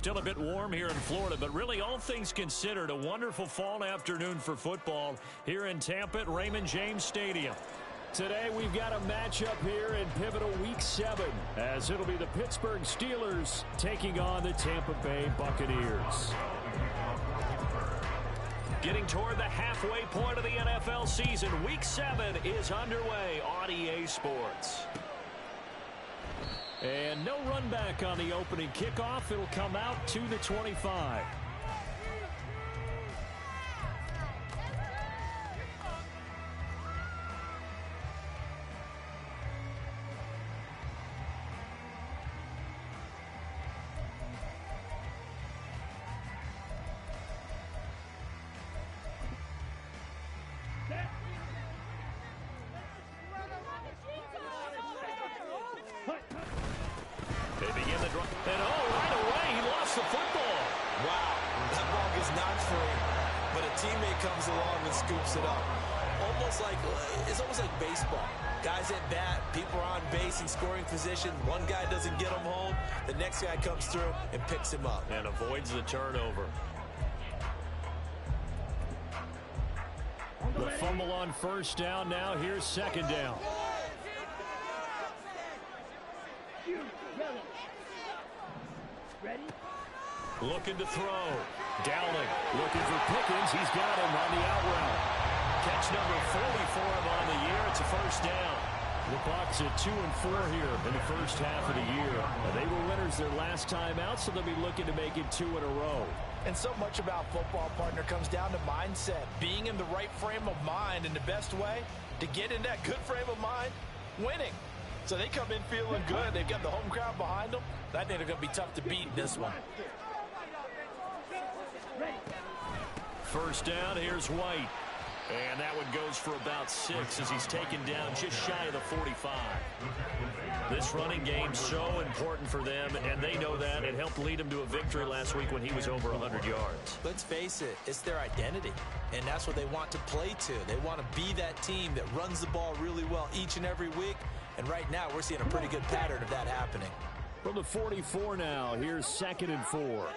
Still a bit warm here in Florida, but really all things considered, a wonderful fall afternoon for football here in Tampa at Raymond James Stadium. Today we've got a matchup here in pivotal Week 7, as it'll be the Pittsburgh Steelers taking on the Tampa Bay Buccaneers. Getting toward the halfway point of the NFL season, Week 7 is underway on EA Sports. And no run back on the opening kickoff. It'll come out to the 25. They begin the draw. And right away, he lost the football. Wow, that ball gets knocked free, but a teammate comes along and scoops it up. It's almost like baseball. Guys at bat, people are on base in scoring position. One guy doesn't get him home. The next guy comes through and picks him up. And avoids the turnover. The fumble on first down now. Here's second down. Looking to throw. Dowling looking for Pickens. He's got him on the out route. Catch number 40 for him on the year. It's a first down. The Bucs at 2-4 here in the first half of the year. They were winners their last time out, so they'll be looking to make it 2 in a row. And so much about football, partner, comes down to mindset. Being in the right frame of mind, and the best way to get in that good frame of mind, winning. So they come in feeling good. They've got the home crowd behind them. I think they're going to be tough to beat in this one. First down, here's White. And that one goes for about 6 as he's taken down just shy of the 45. This running game's so important for them, and they know that. It helped lead them to a victory last week when he was over 100 yards. Let's face it, it's their identity, and that's what they want to play to. They want to be that team that runs the ball really well each and every week, and right now we're seeing a pretty good pattern of that happening. From the 44 now, here's 2nd and 4.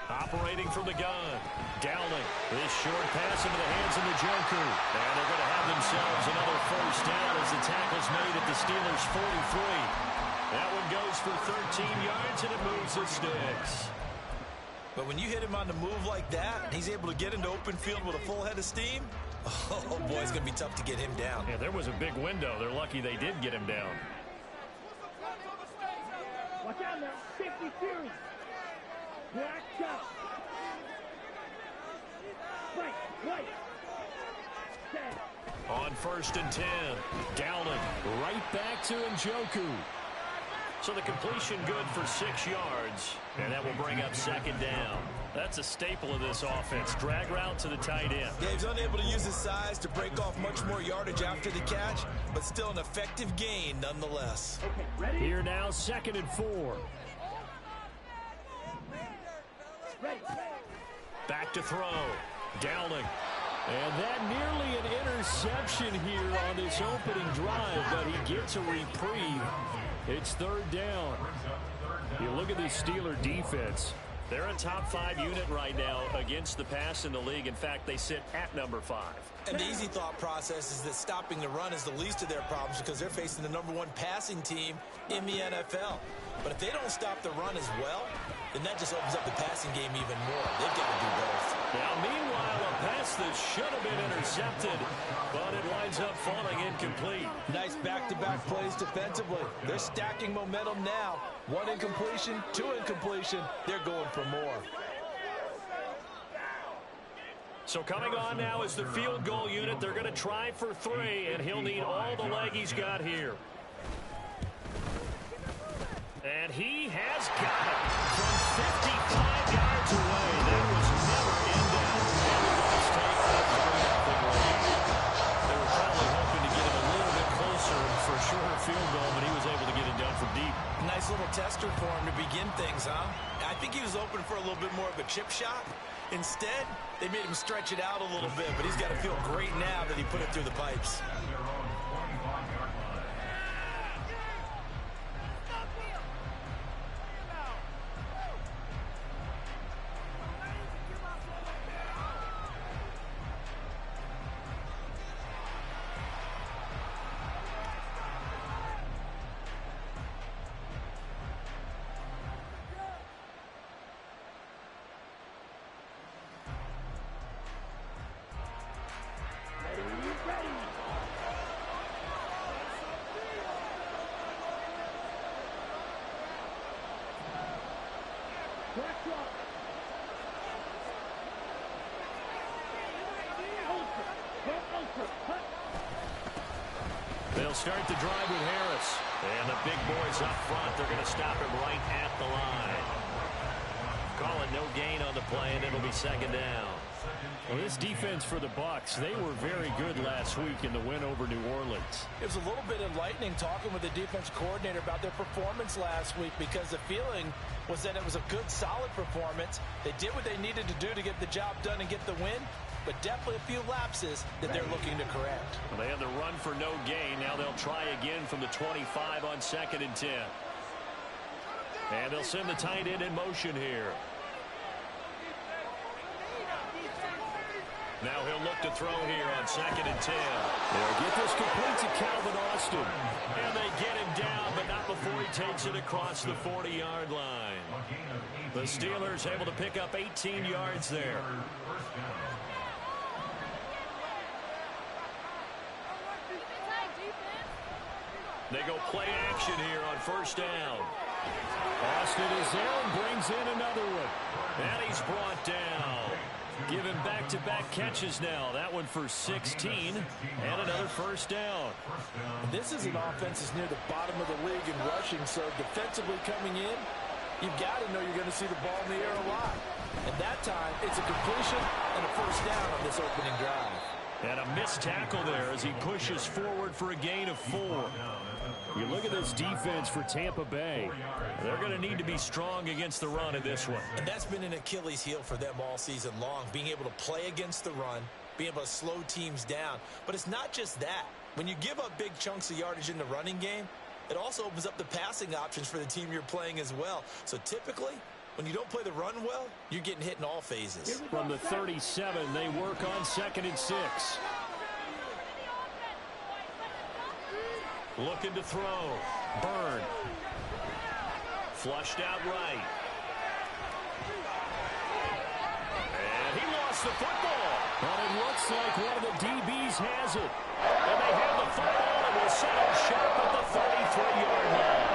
Operating from the gun. Dowling. This short pass into the hands of the Joker. And they're going to have themselves another first down as the tackle's made at the Steelers' 43. That one goes for 13 yards, and it moves the sticks. But when you hit him on the move like that, and he's able to get into open field with a full head of steam, oh boy, it's going to be tough to get him down. Yeah, there was a big window. They're lucky they did get him down. Watch out now. 50 series. Black shot. Right. On 1st and 10. Dowling right back to Njoku. So the completion good for 6 yards. And that will bring up 2nd down. That's a staple of this offense. Drag route to the tight end. Yeah, he's unable to use his size to break off much more yardage after the catch, but still an effective gain nonetheless. Okay, ready? Here now, 2nd and 4. Ready. Back to throw. Dowling. And that nearly an interception here on this opening drive, but he gets a reprieve. It's 3rd down. You look at this Steeler defense. They're a top 5 unit right now against the pass in the league. In fact, they sit at number 5. And the easy thought process is that stopping the run is the least of their problems because they're facing the #1 passing team in the NFL. But if they don't stop the run as well, then that just opens up the passing game even more. They've got to do both. Now, meanwhile, a pass that should have been intercepted, but it winds up falling incomplete. Nice back-to-back plays defensively. They're stacking momentum now. 1 incompletion, 2 incompletion. They're going for more. So coming on now is the field goal unit. They're going to try for 3, and he'll need all the leg he's got here. And he has got it from 55 yards away. That was never in doubt. And the Bucs take that 3-0 lead. They were probably hoping to get him a little bit closer for a shorter field goal, but he was able to get it done from deep. Nice little tester for him to begin things, huh? I think he was open for a little bit more of a chip shot. Instead, they made him stretch it out a little bit, but he's got to feel great now that he put it through the pipes. Watch out. They'll start the drive with Harris. And the big boys up front, they're going to stop him right at the line. Call it no gain on the play, and it'll be second down. Well, this defense for the Bucs, they were very good last week in the win over New Orleans. It was a little bit enlightening talking with the defense coordinator about their performance last week, because the feeling was that it was a good, solid performance. They did what they needed to do to get the job done and get the win, but definitely a few lapses that they're looking to correct. Well, they had the run for no gain. Now they'll try again from the 25 on 2nd and 10. And they'll send the tight end in motion here. Now he'll look to throw here on 2nd and 10. They'll get this complete to Calvin Austin. And they get him down, but not before he takes it across the 40-yard line. The Steelers able to pick up 18 yards there. They go play action here on 1st down. Austin is there and brings in another one. And he's brought down. Give him back-to-back catches now. That one for 16 and another 1st down. This is an offense that's near the bottom of the league in rushing, so defensively coming in, you've got to know you're going to see the ball in the air a lot. And that time, it's a completion and a 1st down on this opening drive. And a missed tackle there as he pushes forward for a gain of 4. You look at this defense for Tampa Bay. They're going to need to be strong against the run in this one. And that's been an Achilles heel for them all season long, being able to play against the run, being able to slow teams down. But it's not just that. When you give up big chunks of yardage in the running game, it also opens up the passing options for the team you're playing as well. So typically, when you don't play the run well, you're getting hit in all phases. From the 37, they work on 2nd and 6. Looking to throw. Burn. Flushed out right. And he lost the football. But it looks like one of the DBs has it. And they have the football, and will set up sharp at the 33-yard line.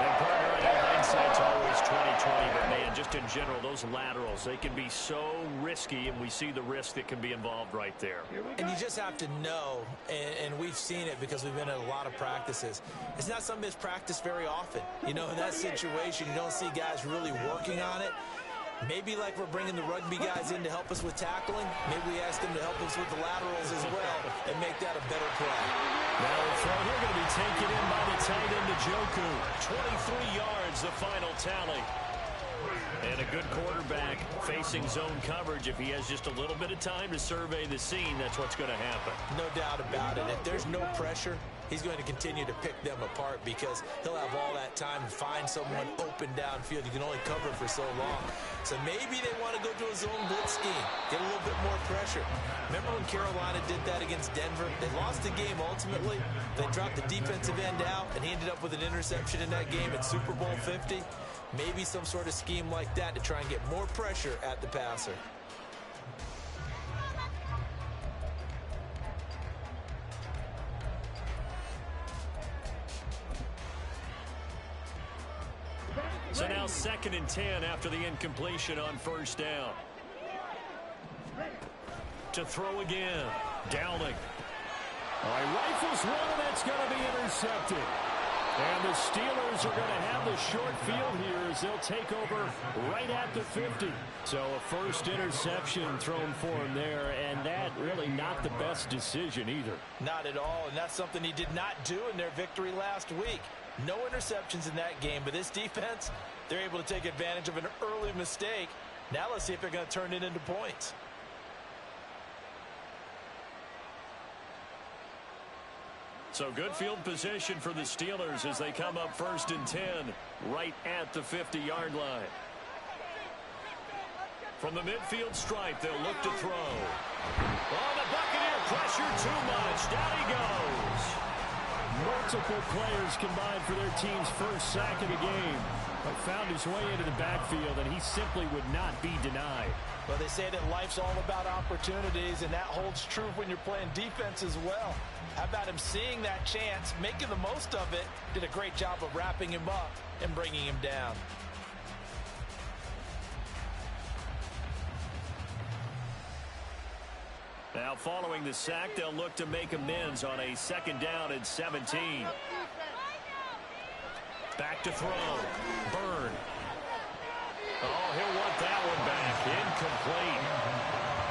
And partner, I know hindsight's always 20/20, but man, just in general, those laterals, they can be so risky, and we see the risk that can be involved right there. And you just have to know, and we've seen it because we've been at a lot of practices, it's not something that's practiced very often. You know, in that situation, you don't see guys really working on it. Maybe like we're bringing the rugby guys in to help us with tackling, maybe we ask them to help us with the laterals as well and make that a better play. Now the throw here going to be taken in by the tight end Njoku. 23 yards, the final tally. And a good quarterback facing zone coverage. If he has just a little bit of time to survey the scene, that's what's going to happen. No doubt about it. If there's no pressure, he's going to continue to pick them apart because he'll have all that time to find someone open downfield. You can only cover for so long. So maybe they want to go to a zone blitz scheme, get a little bit more pressure. Remember when Carolina did that against Denver? They lost the game ultimately. They dropped the defensive end out, and he ended up with an interception in that game at Super Bowl 50. Maybe some sort of scheme like that to try and get more pressure at the passer. So now 2nd and 10 after the incompletion on 1st down. To throw again. Dowling. All right, rifles one, that's going to be intercepted. And the Steelers are going to have the short field here as they'll take over right at the 50. So a 1st interception thrown for him there, and that really not the best decision either. Not at all, and that's something he did not do in their victory last week. No interceptions in that game, but this defense, they're able to take advantage of an early mistake. Now let's see if they're going to turn it into points. So good field position for the Steelers as they come up 1st and 10 right at the 50-yard line. From the midfield stripe, they'll look to throw. Oh, the Buccaneer pressure too much. Down he goes. Multiple players combined for their team's first sack of the game. But found his way into the backfield, and he simply would not be denied. Well, they say that life's all about opportunities, and that holds true when you're playing defense as well. How about him seeing that chance, making the most of it, did a great job of wrapping him up and bringing him down. following the sack, they'll look to make amends on a 2nd down and 17. Back to throw. Byrne. Oh, he'll want that one back. Incomplete.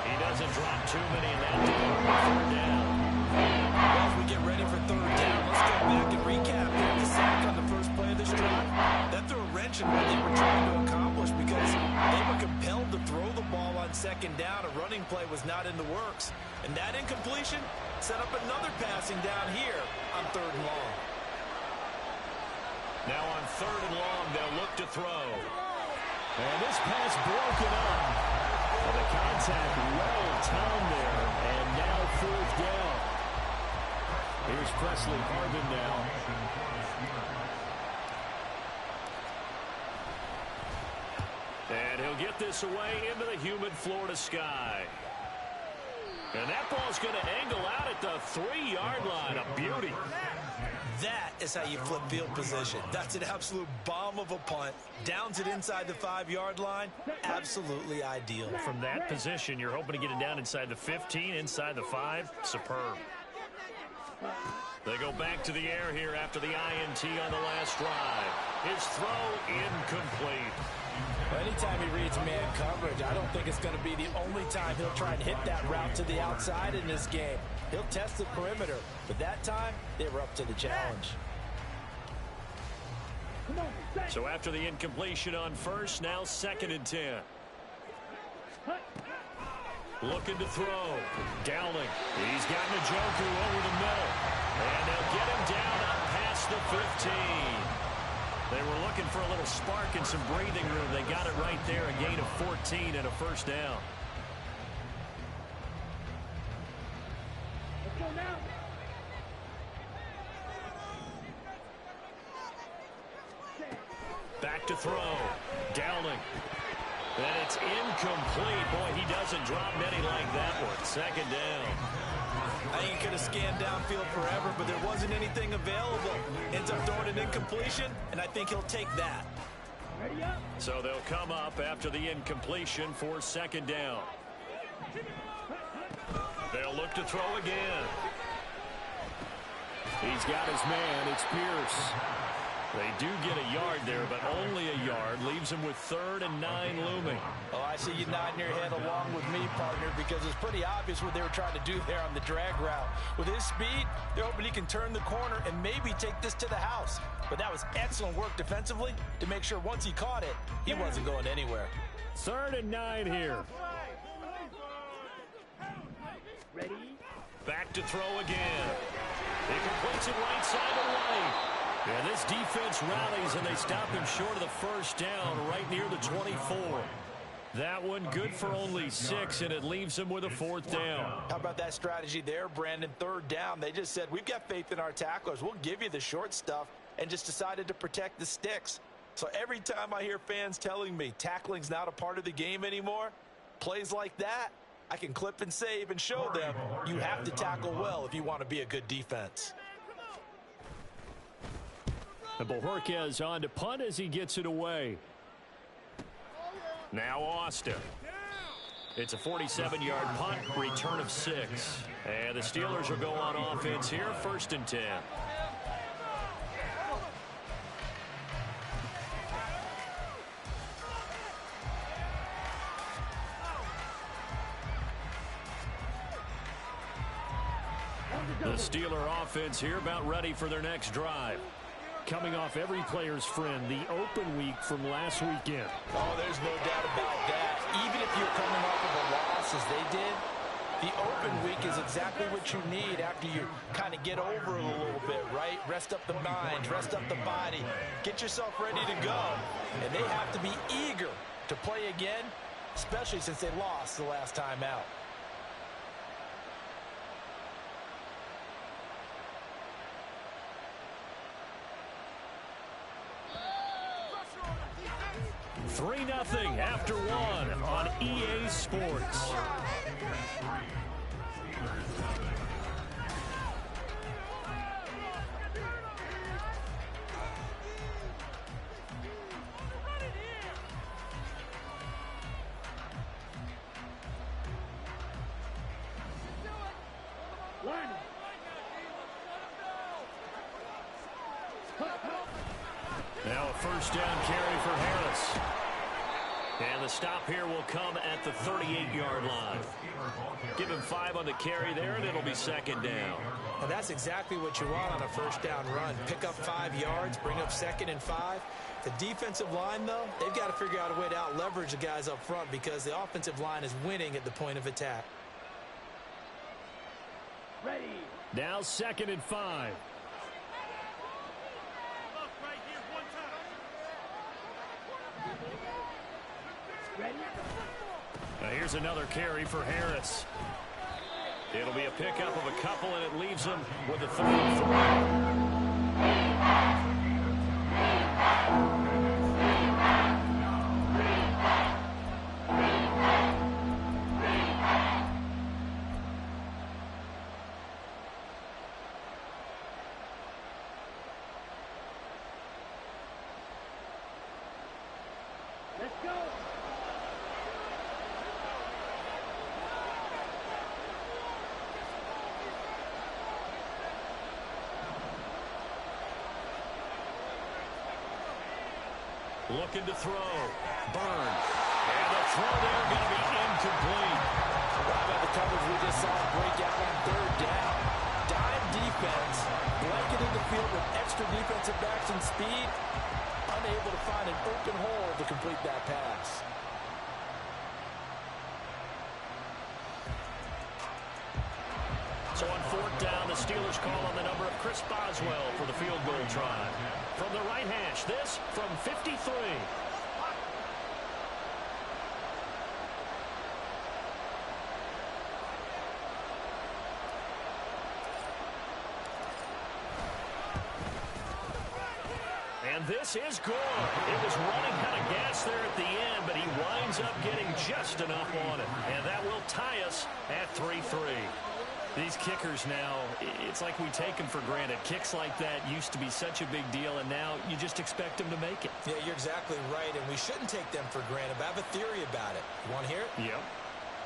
He doesn't drop too many in that deal. 3rd down. Well, as we get ready for 3rd down, let's go back and recap the sack on the first play of this drive. That threw a wrench in what they were trying to accomplish because they were compelled to throw the ball on 2nd down. A running play was not in the works. And that incompletion set up another passing down here on 3rd and long. Now on 3rd and long, they'll look to throw. And this pass broken up. Well, the contact well timed there. And now 4th down. Here's Presley Harvin now. And he'll get this away into the humid Florida sky. And that ball's going to angle out at the 3-yard line. A beauty. That is how you flip field position. That's an absolute bomb of a punt. Downs it inside the 5-yard line. Absolutely ideal. From that position, you're hoping to get it down inside the 15, inside the 5. Superb. They go back to the air here after the INT on the last drive. His throw incomplete. Anytime he reads man coverage, I don't think it's going to be the only time he'll try and hit that route to the outside in this game. He'll test the perimeter, but that time, they were up to the challenge. So after the incompletion on 1st, now 2nd and 10. Looking to throw. Dowling. He's got Njoku over the middle. And they'll get him down up past the 15. They were looking for a little spark and some breathing room. They got it right there, a gain of 14 and a 1st down. Let's go now. Back to throw. Dowling. And it's incomplete. Boy, he doesn't drop many like that one. 2nd down. I think he could have scanned downfield forever, but there wasn't anything available. Ends up throwing an incompletion, and I think he'll take that. Ready up. So they'll come up after the incompletion for 2nd down. They'll look to throw again. He's got his man. It's Pierce. They do get a yard there, but only a yard. Leaves him with 3rd and 9 looming. Oh, I see you nodding your head along with me, partner, because it's pretty obvious what they were trying to do there on the drag route. With his speed, they're hoping he can turn the corner and maybe take this to the house. But that was excellent work defensively to make sure once he caught it, he wasn't going anywhere. 3rd and 9 here. Ready. Back to throw again. He completes it right side of right. And this defense rallies, and they stop him short of the 1st down right near the 24. That one good for only 6, and it leaves him with a 4th down. How about that strategy there, Brandon? 3rd down. They just said, we've got faith in our tacklers. We'll give you the short stuff, and just decided to protect the sticks. So every time I hear fans telling me tackling's not a part of the game anymore, plays like that, I can clip and save and show them you have to tackle well if you want to be a good defense. And Bojorquez on to punt as he gets it away. Now Austin. It's a 47-yard punt, return of 6. And the Steelers will go on offense here, 1st and 10. The Steeler offense here about ready for their next drive. Coming off every player's friend, the open week from last weekend. Oh, there's no doubt about that. Even if you're coming off of a loss as they did, the open week is exactly what you need after you kind of get over it a little bit, right? Rest up the mind, rest up the body, get yourself ready to go. And they have to be eager to play again, especially since they lost the last time out. Three 0 after 1 on EA Sports. first down carry for Harris. And the stop here will come at the 38-yard line. Give him 5 on the carry there, and it'll be second down. Well, that's exactly what you want on a first down run. Pick up 5 yards, bring up 2nd and 5. The defensive line, though, they've got to figure out a way to out-leverage the guys up front because the offensive line is winning at the point of attack. Ready. Now 2nd and 5. Ready. Now here's another carry for Harris. It'll be a pickup of a couple, and it leaves him with a 3 and 3. Let's go. Looking to throw. Burn. And the throw there going to be incomplete. How about the coverage we just saw break out on 3rd down? Dime defense, blanketing the field with extra defensive backs and speed, unable to find an open hole to complete that pass. So on 4th down, the Steelers call on the number of Chris Boswell for the field goal try. From the right hash, this from 53. And this is good. It was running out of gas there at the end, but he winds up getting just enough on it. And that will tie us at 3-3. These kickers now, it's like we take them for granted. Kicks like that used to be such a big deal, and now you just expect them to make it. Yeah, you're exactly right, and we shouldn't take them for granted, but I have a theory about it. You want to hear it? Yep.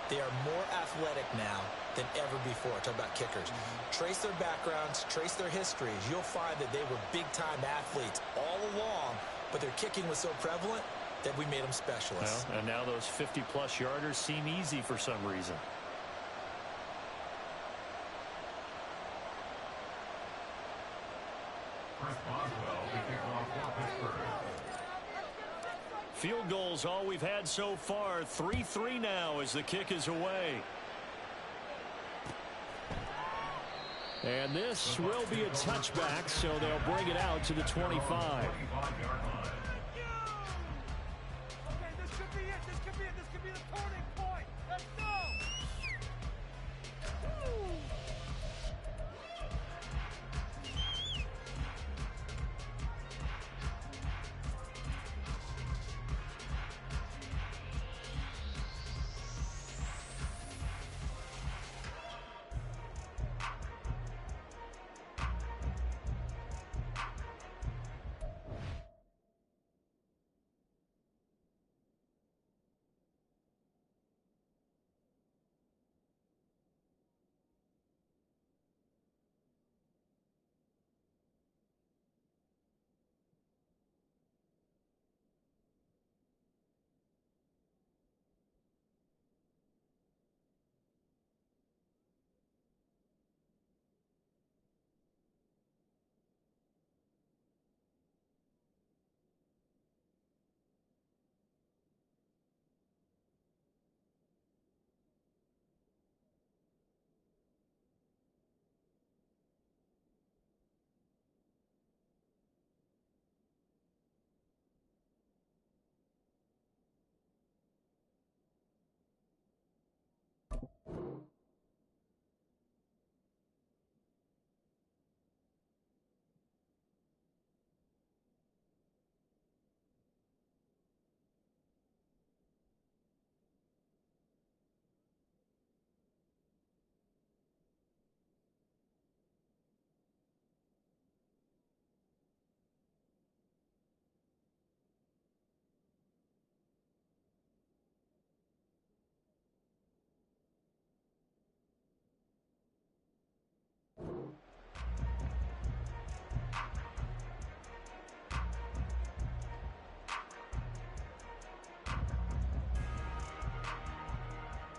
They are more athletic now than ever before. Talk about kickers. Trace their backgrounds, trace their histories. You'll find that they were big-time athletes all along, but their kicking was so prevalent that we made them specialists. Well, and now those 50-plus yarders seem easy for some reason. Field goals all we've had so far. 3-3 now as the kick is away. And this will be a touchback, so they'll bring it out to the 25.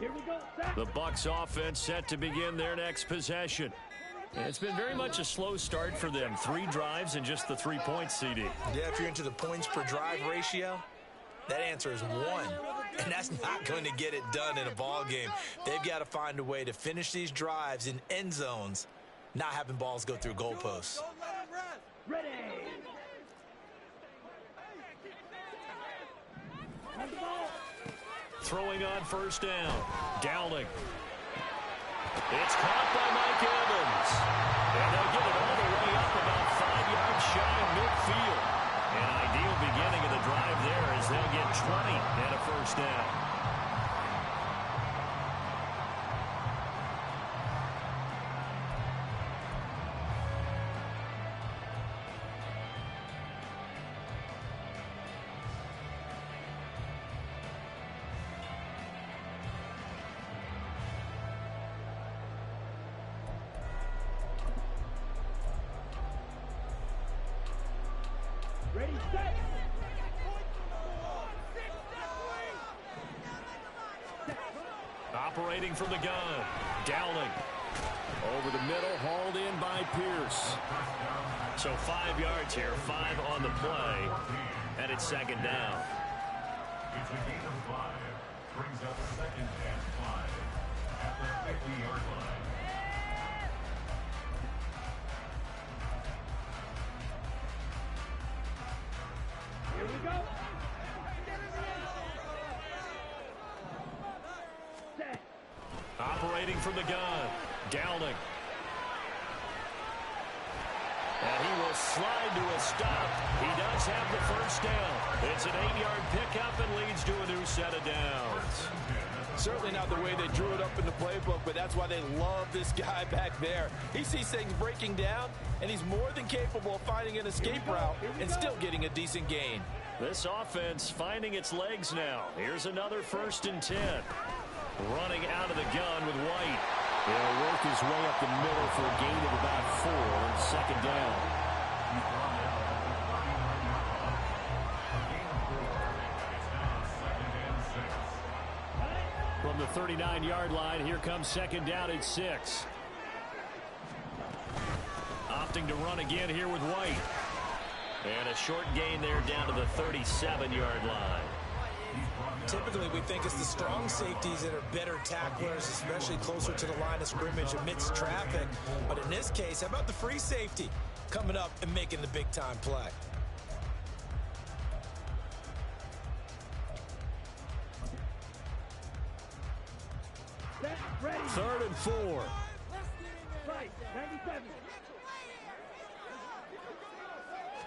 Here we go. Set. The Bucs offense set to begin their next possession. And it's been very much a slow start for them. 3 drives and just the 3 points, CD. Yeah, if you're into the points per drive ratio, that answer is 1. And that's not going to get it done in a ball game. They've got to find a way to finish these drives in end zones, not having balls go through goalposts. Ready. Have the ball. Throwing on first down. Dowling. It's caught by Mike Evans. And they'll get it all the way up about 5 yards shy of midfield. An ideal beginning of the drive there as they'll get 20 and a first down. Ready, set. Operating from the gun. Dowling. Over the middle, hauled in by Pierce. So 5 yards here, 5 on the play, and it's second down. It's a gain of 5. Brings up second and 5 at the 50-yard line. Here we go. Set. Operating from the gun. Dowling. And he will slide to a stop. He does have the first down. It's an 8-yard pickup and leads to a new set of downs. Certainly not the way they drew it up in the playbook, but that's why they love this guy back there. He sees things breaking down, and he's more than capable of finding an escape route and still getting a decent gain. This offense finding its legs now. Here's another 1st and 10. Running out of the gun with White. He'll work his way up the middle for a gain of about 4 on second down. From the 39-yard line, here comes second down at 6. Opting to run again here with White. And a short gain there down to the 37-yard line. Typically, we think it's the strong safeties that are better tacklers, especially closer to the line of scrimmage amidst traffic. But in this case, how about the free safety coming up and making the big-time play? Set. Ready. 3rd and 4. Right. 97.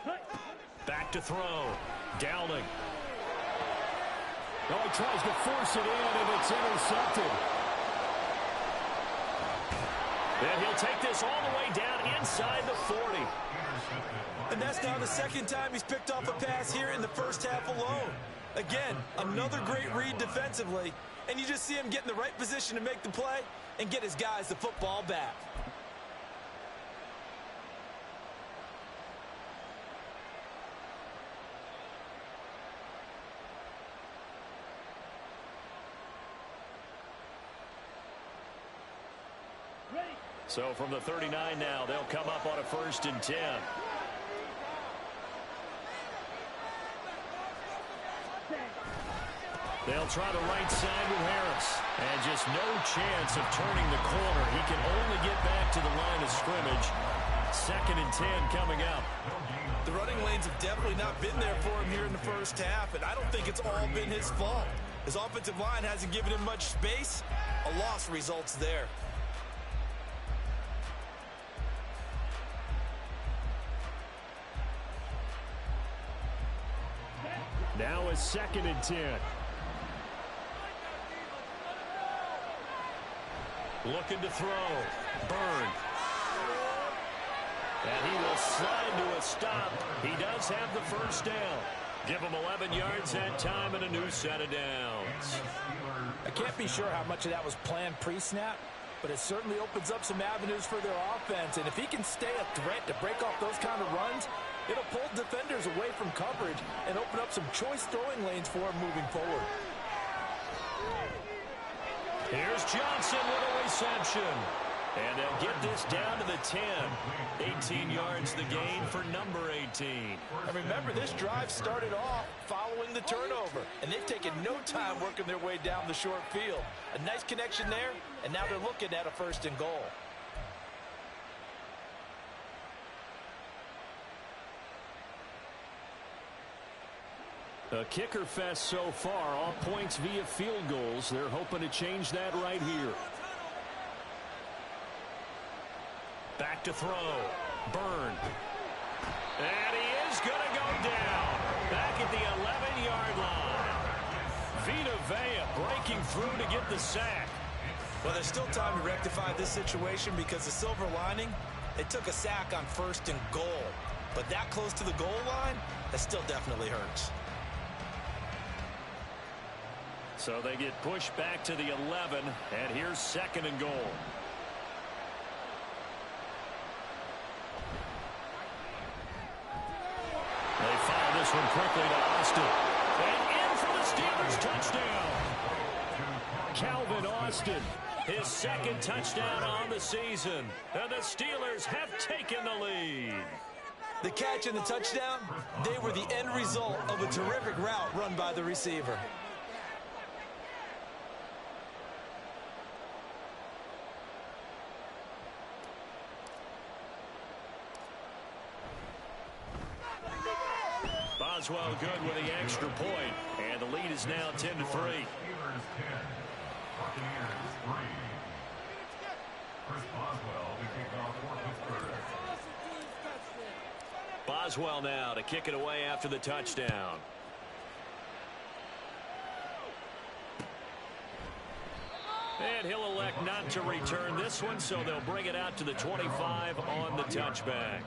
Cut. Back to throw. Dowling. Oh, he tries to force it in, and it's intercepted. And he'll take this all the way down inside the 40. And that's now the second time he's picked off a pass here in the first half alone. Again, another great read defensively, and you just see him get in the right position to make the play and get his guys the football back. So from the 39 now, they'll come up on a 1st and 10. They'll try the right side with Harris. And just no chance of turning the corner. He can only get back to the line of scrimmage. 2nd and 10 coming up. The running lanes have definitely not been there for him here in the first half, and I don't think it's all been his fault. His offensive line hasn't given him much space. A loss results there. Now a 2nd and 10. Looking to throw. Byrne. And he will slide to a stop. He does have the first down. Give him 11 yards that time and a new set of downs. I can't be sure how much of that was planned pre-snap, but it certainly opens up some avenues for their offense. And if he can stay a threat to break off those kind of runs, it'll pull defenders away from coverage and open up some choice throwing lanes for him moving forward. Here's Johnson with a reception. And they'll get this down to the 10. 18 yards the gain for number 18. And remember, this drive started off following the turnover, and they've taken no time working their way down the short field. A nice connection there, and now they're looking at a 1st and goal. A kicker fest so far, all points via field goals. They're hoping to change that right here. Back to throw. Byrne. And he is going to go down. Back at the 11-yard line. Vita Vea breaking through to get the sack. Well, there's still time to rectify this situation because the silver lining, they took a sack on 1st and goal. But that close to the goal line, that still definitely hurts. So they get pushed back to the 11, and here's 2nd and goal. They fire this one quickly to Austin. And in for the Steelers touchdown. Calvin Austin, his 2nd touchdown on the season. And the Steelers have taken the lead. The catch and the touchdown, they were the end result of a terrific route run by the receiver. Boswell good with the extra point, and the lead is now 10-3. Boswell now to kick it away after the touchdown. And he'll elect not to return this one, so they'll bring it out to the 25 on the touchback.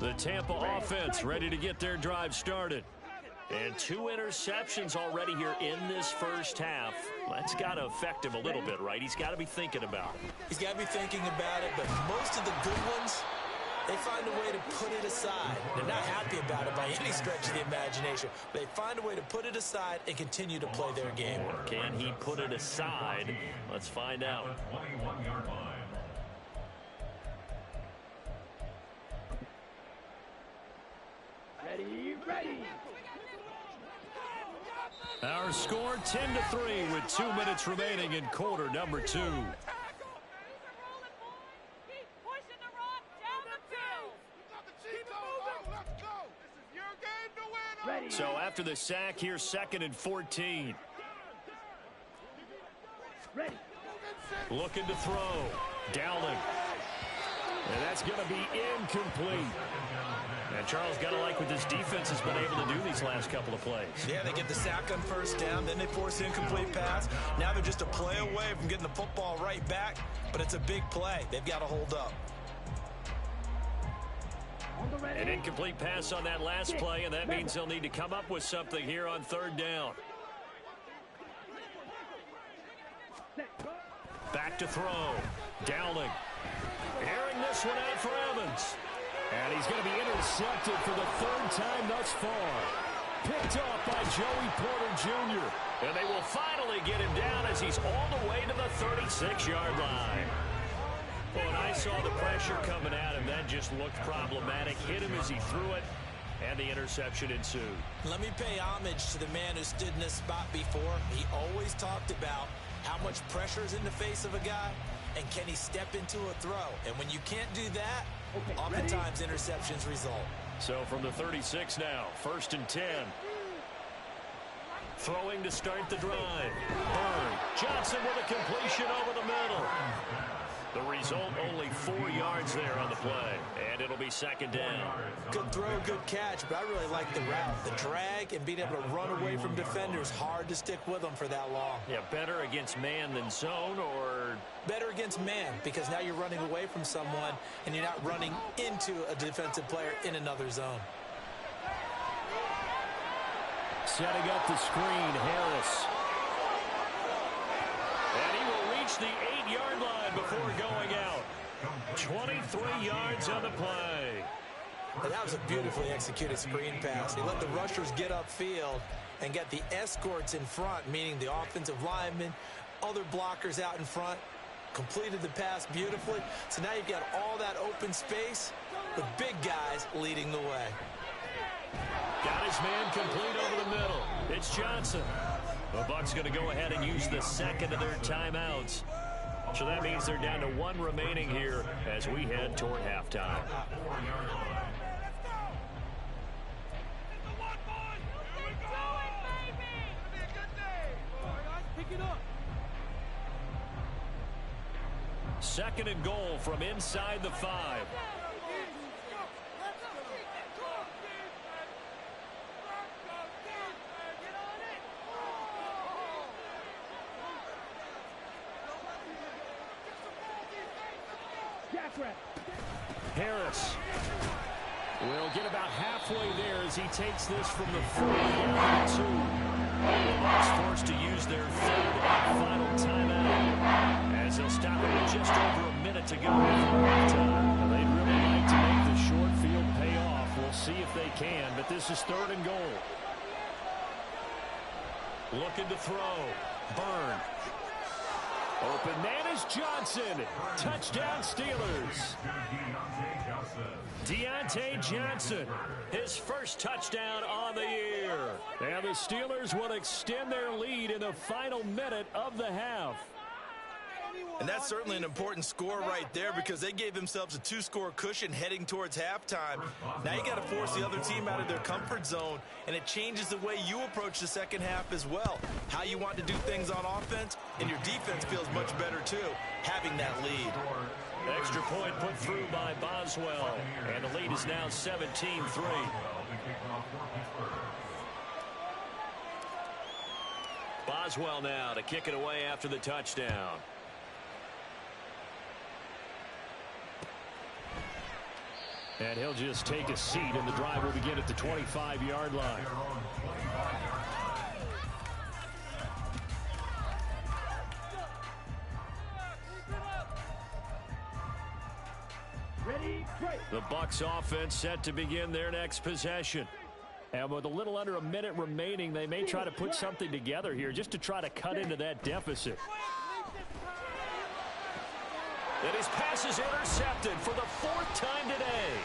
The Tampa offense ready to get their drive started. And 2 interceptions already here in this first half. That's got to affect him a little bit, right? He's got to be thinking about it. He's got to be thinking about it, but most of the good ones, they find a way to put it aside. They're not happy about it by any stretch of the imagination. They find a way to put it aside and continue to play their game. Can he put it aside? Let's find out. 21-yard line. Ready. Our score 10-3 with 2 minutes remaining in quarter number 2. So after the sack, here's 2nd and 14. Ready. Looking to throw. Dowling. And that's going to be incomplete. And Charles, got to like what this defense has been able to do these last couple of plays. Yeah, they get the sack on 1st down, then they force the incomplete pass. Now they're just a play away from getting the football right back, but it's a big play. They've got to hold up. An incomplete pass on that last play, and that means they'll need to come up with something here on 3rd down. Back to throw. Dowling. Airing this one out for Evans. And he's going to be intercepted for the 3rd time thus far. Picked off by Joey Porter Jr. And they will finally get him down as he's all the way to the 36-yard line. Well, when I saw the pressure coming at him, that just looked problematic. Hit him as he threw it, and the interception ensued. Let me pay homage to the man who stood in this spot before. He always talked about how much pressure is in the face of a guy, and can he step into a throw. And when you can't do that, oftentimes interceptions result. So from the 36 now, 1st and 10. Throwing to start the drive. Byrne. Johnson with a completion over the middle. The result, only 4 yards there on the play. And it'll be 2nd down. Good throw, good catch, but I really like the route. The drag and being able to run away from defenders, hard to stick with them for that long. Yeah, better against man than zone, or? Better against man, because now you're running away from someone and you're not running into a defensive player in another zone. Setting up the screen, Harris. before going out. 23 yards on the play. And that was a beautifully executed screen pass. He let the rushers get upfield and get the escorts in front, meaning the offensive linemen, other blockers out in front, completed the pass beautifully. So now you've got all that open space with big guys leading the way. Got his man complete over the middle. It's Johnson. The Bucs going to go ahead and use the second of their timeouts. So that means they're down to one remaining here as we head toward halftime. Second and goal from inside the 5. Harris will get about halfway there as he takes this from the 40-yard 2. The Bucs forced to use their third and final timeout as they'll stop it with just over a minute to go before halftime. They'd really like to make the short field pay off. We'll see if they can, but this is third and goal. Looking to throw. Byrne. Open man is Johnson. Touchdown Steelers. Deontay Johnson, his first touchdown on the year. And the Steelers will extend their lead in the final minute of the half. And that's certainly an important score right there because they gave themselves a 2-score cushion heading towards halftime. Now you got to force the other team out of their comfort zone, and it changes the way you approach the second half as well. How you want to do things on offense, and your defense feels much better too, having that lead. Extra point put through by Boswell, and the lead is now 17-3. Boswell now to kick it away after the touchdown. And he'll just take a seat, and the drive will begin at the 25-yard line. The Bucs offense set to begin their next possession. And with a little under a minute remaining, they may try to put something together here just to try to cut into that deficit. And his pass is intercepted for the 4th time today.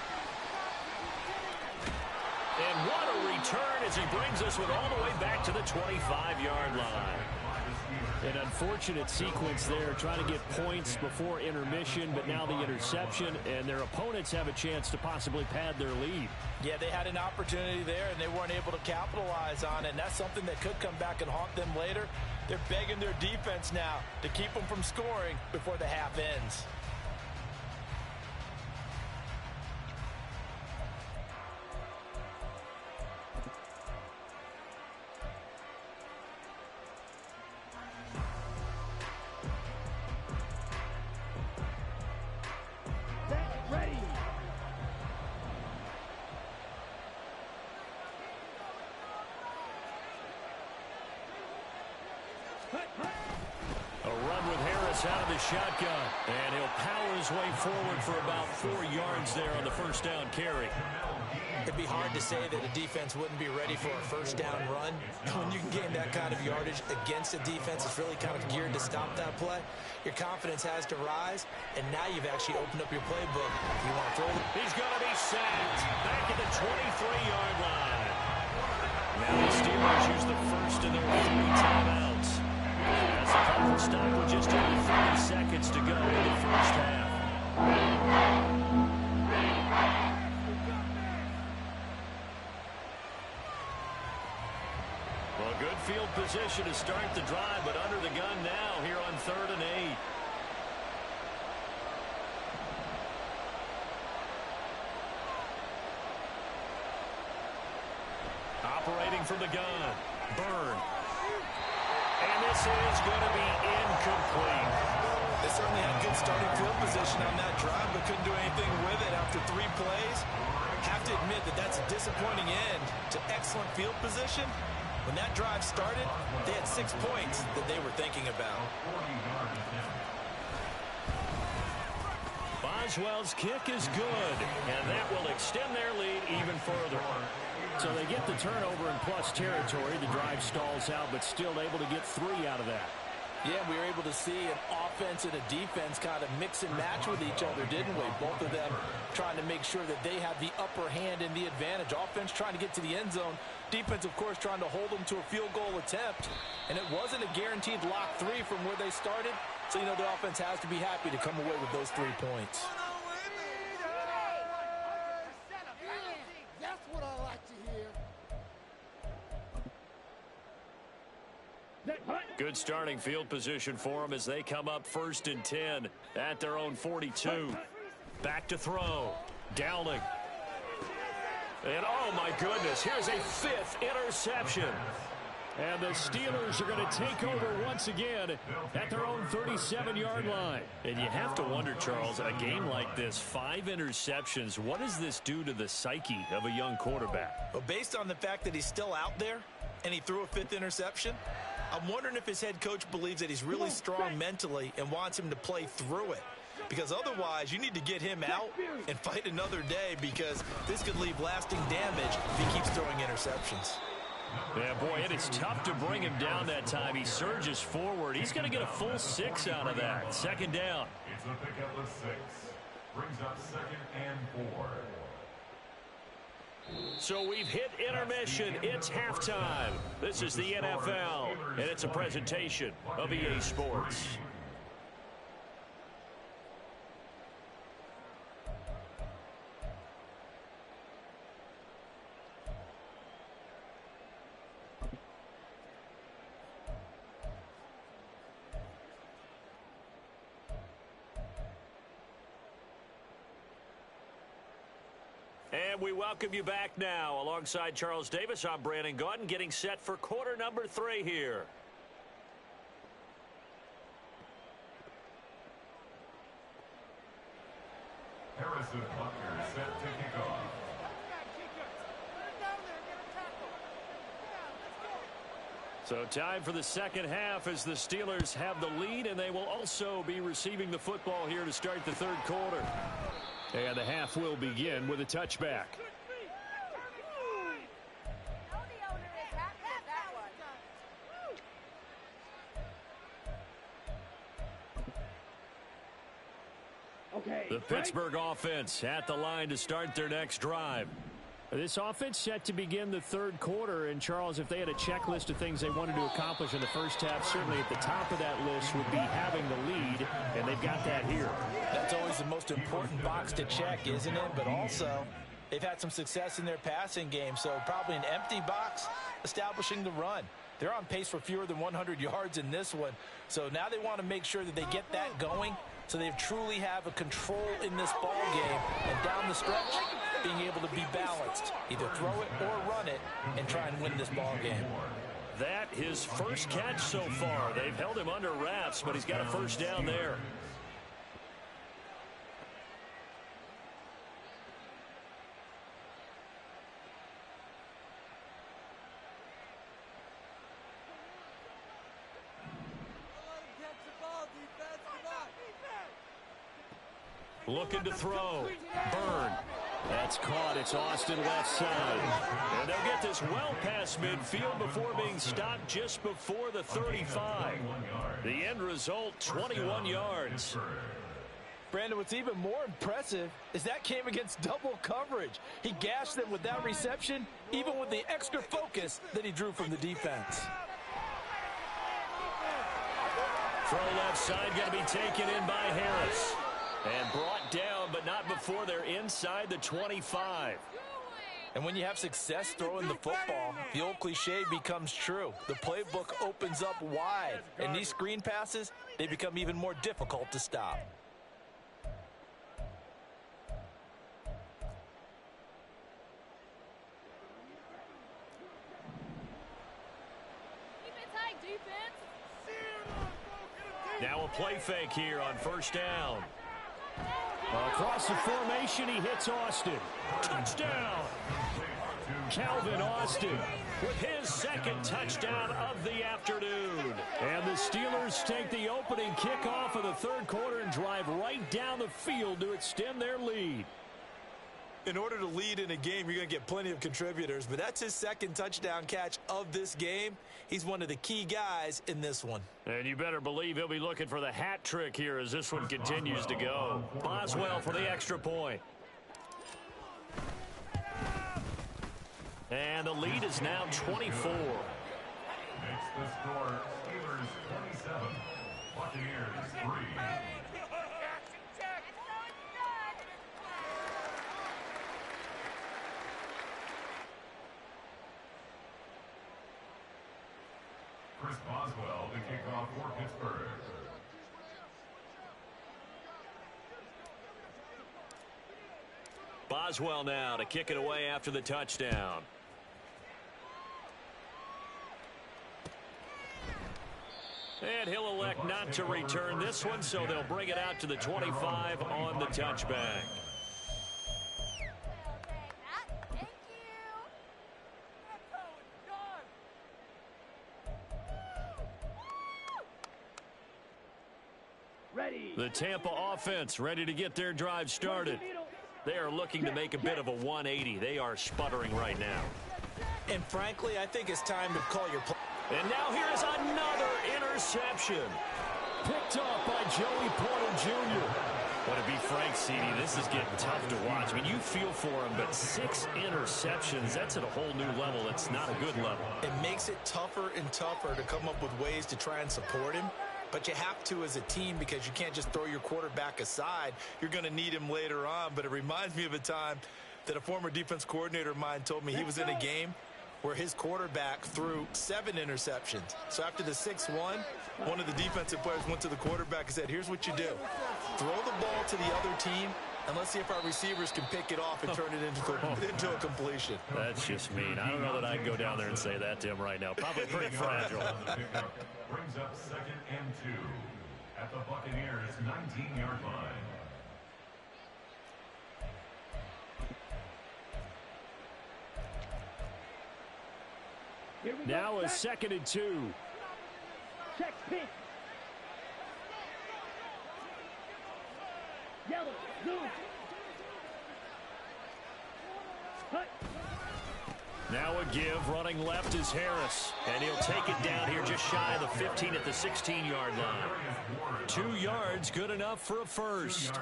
And what a return as he brings us with all the way back to the 25-yard line. An unfortunate sequence there, trying to get points before intermission, but now the interception, and their opponents have a chance to possibly pad their lead. Yeah, they had an opportunity there, and they weren't able to capitalize on it, and that's something that could come back and haunt them later. They're begging their defense now to keep them from scoring before the half ends. Out of the shotgun, and he'll power his way forward for about 4 yards there on the first down carry. It'd be hard to say that a defense wouldn't be ready for a first down run. When you can gain that kind of yardage against a defense that's really kind of geared to stop that play, your confidence has to rise, and now you've actually opened up your playbook. If you want to throw it. He's going to be sacked back at the 23-yard line. Now the Steelers use the first of their 3 timeouts. As the clock will stop with just over 30 seconds to go in the first half. Well, good field position to start the drive, but under the gun now here on 3rd and 8. Operating from the gun, Byrne. And this is going to be incomplete. They certainly had good starting field position on that drive, but couldn't do anything with it after 3 plays. Have to admit that that's a disappointing end to excellent field position. When that drive started, they had 6 points that they were thinking about. Boswell's kick is good, and that will extend their lead even further. So they get the turnover in plus territory. The drive stalls out, but still able to get 3 out of that. Yeah, we were able to see an offense and a defense kind of mix and match with each other, didn't we? Both of them trying to make sure that they have the upper hand and the advantage. Offense trying to get to the end zone. Defense, of course, trying to hold them to a field goal attempt. And it wasn't a guaranteed lock 3 from where they started. So, you know, the offense has to be happy to come away with those 3 points. That's what I like to hear. Good starting field position for them as they come up 1st and 10 at their own 42. Back to throw. Dowling. And oh my goodness, here's a 5th interception. And the Steelers are going to take over once again at their own 37-yard line. And you have to wonder, Charles, a game like this, 5 interceptions, what does this do to the psyche of a young quarterback? Well, based on the fact that he's still out there and he threw a 5th interception, I'm wondering if his head coach believes that he's really strong mentally and wants him to play through it. Because otherwise, you need to get him out and fight another day, because this could leave lasting damage if he keeps throwing interceptions. Yeah, boy, it is tough to bring him down that time. He surges forward. He's going to get a full 6 out of that. 2nd down. It's a pickup of 6. Brings up 2nd and 4. So we've hit intermission. It's halftime. This is the NFL, and it's a presentation of EA Sports. And we welcome you back now. Alongside Charles Davis, I'm Brandon Gaudin, getting set for quarter number 3 here. Harrison Butker set to kick off. So time for the 2nd half as the Steelers have the lead, and they will also be receiving the football here to start the 3rd quarter. And the half will begin with a touchback. The Pittsburgh offense at the line to start their next drive. This offense set to begin the 3rd quarter. And, Charles, if they had a checklist of things they wanted to accomplish in the first half, certainly at the top of that list would be having the lead, and they've got that here. That's always the most important box to check, isn't it? But also, they've had some success in their passing game, so probably an empty box establishing the run. They're on pace for fewer than 100 yards in this one, so now they want to make sure that they get that going so they truly have a control in this ball game, and down the stretch, being able to be balanced, either throw it or run it, and try and win this ball game. That his first catch so far. They've held him under wraps, but he's got a 1st down there. Looking to throw. Burn. That's caught. It's Austin left side. And they'll get this well past midfield before being stopped just before the 35. The end result, 21 yards. Brandon, what's even more impressive is that came against double coverage. He gashed them with that reception, even with the extra focus that he drew from the defense. Throw left side going to be taken in by Harris. And brought down, but not before they're inside the 25. And when you have success throwing the football, the old cliche becomes true. The playbook opens up wide. And these screen passes, they become even more difficult to stop. Now a play fake here on 1st down. Across the formation, he hits Austin. Touchdown! Calvin Austin with his 2nd touchdown of the afternoon. And the Steelers take the opening opening kickoff of the third quarter and drive right down the field to extend their lead. In order to lead in a game, you're going to get plenty of contributors, but that's his second touchdown catch of this game. He's one of the key guys in this one. And you better believe he'll be looking for the hat trick here as this one continues to go. Boswell for the extra point. And the lead is now 24. Makes the score Steelers 27, Buccaneers 3. Chris Boswell to kick off for Pittsburgh. Boswell now to kick it away after the touchdown. And he'll elect not to return this one, so they'll bring it out to the 25 on the touchback. The Tampa offense ready to get their drive started. They are looking to make a bit of a 180. They are sputtering right now. And frankly, I think it's time to call your play. And now here's another interception. Picked off by Joey Porter Jr. But to be frank, CD, this is getting tough to watch. I mean, you feel for him, but 6 interceptions, that's at a whole new level. It's not a good level. It makes it tougher and tougher to come up with ways to try and support him. But you have to as a team because you can't just throw your quarterback aside. You're going to need him later on. But it reminds me of a time that a former defense coordinator of mine told me he was in a game where his quarterback threw 7 interceptions. So after the 6-1, one of the defensive players went to the quarterback and said, here's what you do. Throw the ball to the other team, and let's see if our receivers can pick it off and turn it into a completion. That's just mean. I don't know that I'd go down there and say that to him right now. Probably pretty fragile. Brings up 2nd and 2 at the Buccaneers' 19-yard line. Now a 2nd and 2. Check pitch. Yellow, blue. Cut. Now a give, running left is Harris. And he'll take it down here just shy of the 15 at the 16-yard line. 2 yards, good enough for a first.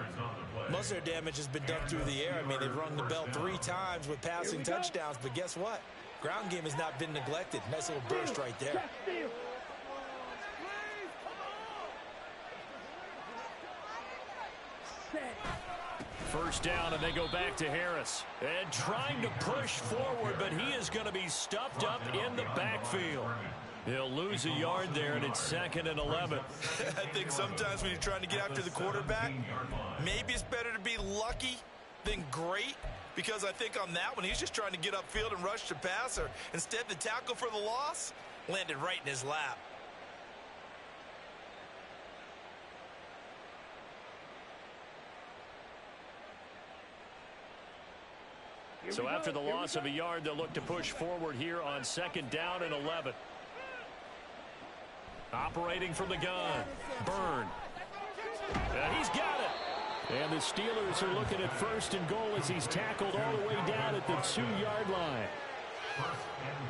Most of their damage has been done through the air. I mean, they've rung the bell 3 times with passing touchdowns, but guess what? Ground game has not been neglected. Nice little burst right there. First down, and they go back to Harris. And trying to push forward, but he is going to be stuffed up in the backfield. He'll lose a yard there, and it's 2nd and 11. I think sometimes when you're trying to get after the quarterback, maybe it's better to be lucky than great. Because I think on that one, he's just trying to get upfield and rush the passer. Instead, the tackle for the loss landed right in his lap. So after the loss of a yard, they'll look to push forward here on 2nd down and 11. Operating from the gun, Byrne. And he's got it. And the Steelers are looking at 1st and goal as he's tackled all the way down at the 2-yard line.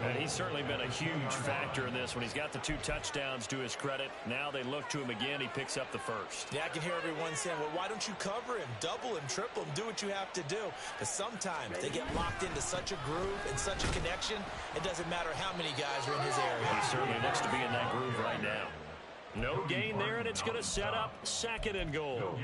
And he's certainly been a huge factor in this when he's got the 2 touchdowns to his credit. Now they look to him again. He picks up the first. Yeah, I can hear everyone saying, well, why don't you cover him? Double him, triple him, do what you have to do. But sometimes they get locked into such a groove and such a connection, it doesn't matter how many guys are in his area. He certainly looks to be in that groove right now. No gain there, and it's going to set up 2nd and goal.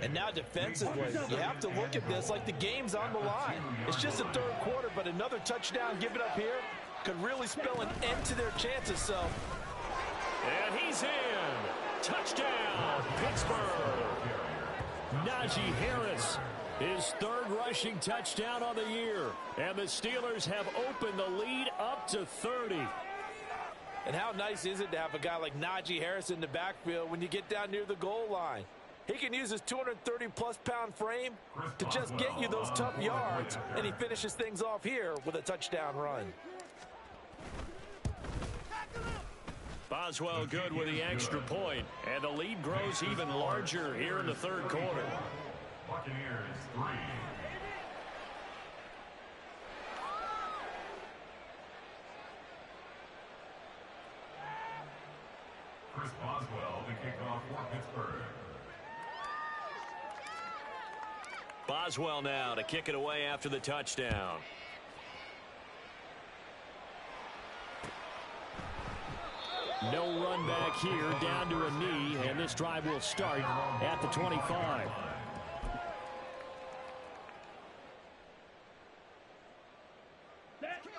And now defensively, you have to look at this like the game's on the line. It's just the 3rd quarter, but another touchdown given up here could really spell an end to their chances. So, and he's in. Touchdown, Pittsburgh. Najee Harris, his 3rd rushing touchdown on the year. And the Steelers have opened the lead up to 30. And how nice is it to have a guy like Najee Harris in the backfield when you get down near the goal line? He can use his 230-plus pound frame to just get you those tough yards, and he finishes things off here with a touchdown run. Boswell good with the extra point, and the lead grows even larger here in the third quarter. Buccaneers 3. Chris Boswell to kick off for Pittsburgh. Boswell now to kick it away after the touchdown. No run back here, down to a knee, and this drive will start at the 25.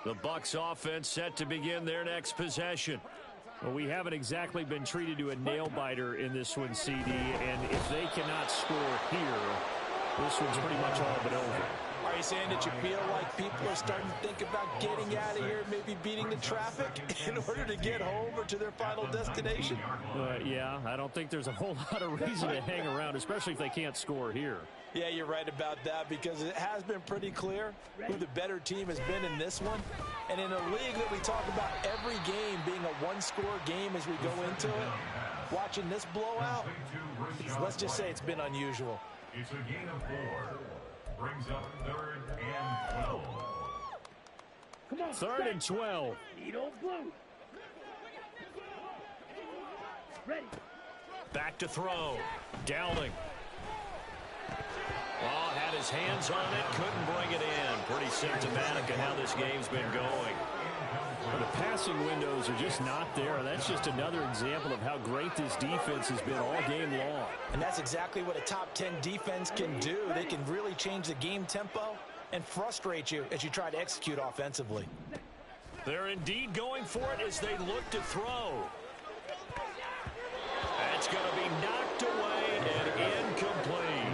The Bucs offense set to begin their next possession. Well, we haven't exactly been treated to a nail-biter in this one, CD, and if they cannot score here, this one's pretty much all but over. Are you saying that you feel like people are starting to think about getting out of here, maybe beating the traffic in order to get home or to their final destination? Yeah, I don't think there's a whole lot of reason to hang around, especially if they can't score here. Yeah, you're right about that, because it has been pretty clear who the better team has been in this one. And in a league that we talk about every game being a one-score game as we go into it, watching this blowout, let's just say it's been unusual. It's a gain of 4. Brings up 3rd and 12. Come on, 3rd and 12. Needle blue. Ready. Back to throw. Dowling. Oh, had his hands on it, couldn't bring it in. Pretty symptomatic of how this game's been going. Well, the passing windows are just not there. That's just another example of how great this defense has been all game long. And that's exactly what a top 10 defense can do. They can really change the game tempo and frustrate you as you try to execute offensively. They're indeed going for it as they look to throw. That's going to be knocked away and incomplete.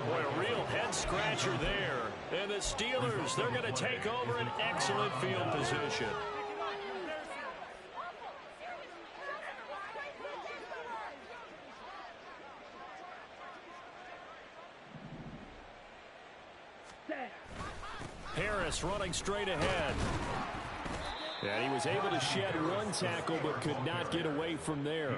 Boy, a real head-scratcher there. And the Steelers, they're going to take over an excellent field position. Harris running straight ahead. And he was able to shed one tackle but could not get away from there.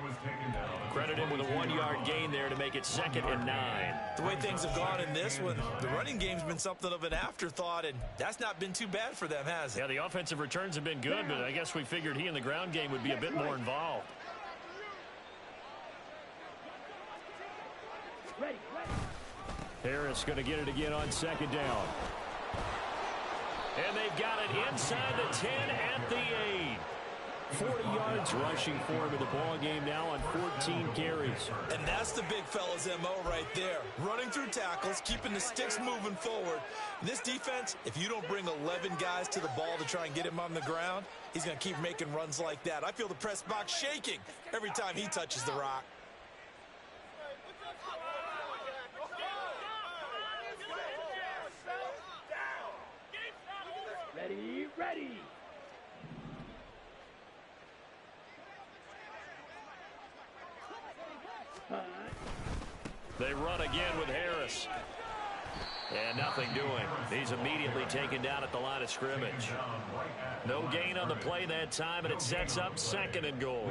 Credit him with a 1-yard gain there to make it 2nd and 9. The way things have gone in this one, the running game's been something of an afterthought, and that's not been too bad for them, has it? Yeah, the offensive returns have been good, but I guess we figured he in the ground game would be a bit more involved. Harris going to get it again on 2nd down. And they've got it inside the 10 at the 8. 40 yards rushing for him in the ball game now on 14 carries. And that's the big fella's MO right there. Running through tackles, keeping the sticks moving forward. This defense, if you don't bring 11 guys to the ball to try and get him on the ground, he's going to keep making runs like that. I feel the press box shaking every time he touches the rock. Ready. They run again with Harris. And nothing doing. He's immediately taken down at the line of scrimmage. No gain on the play that time, and it sets up 2nd and goal.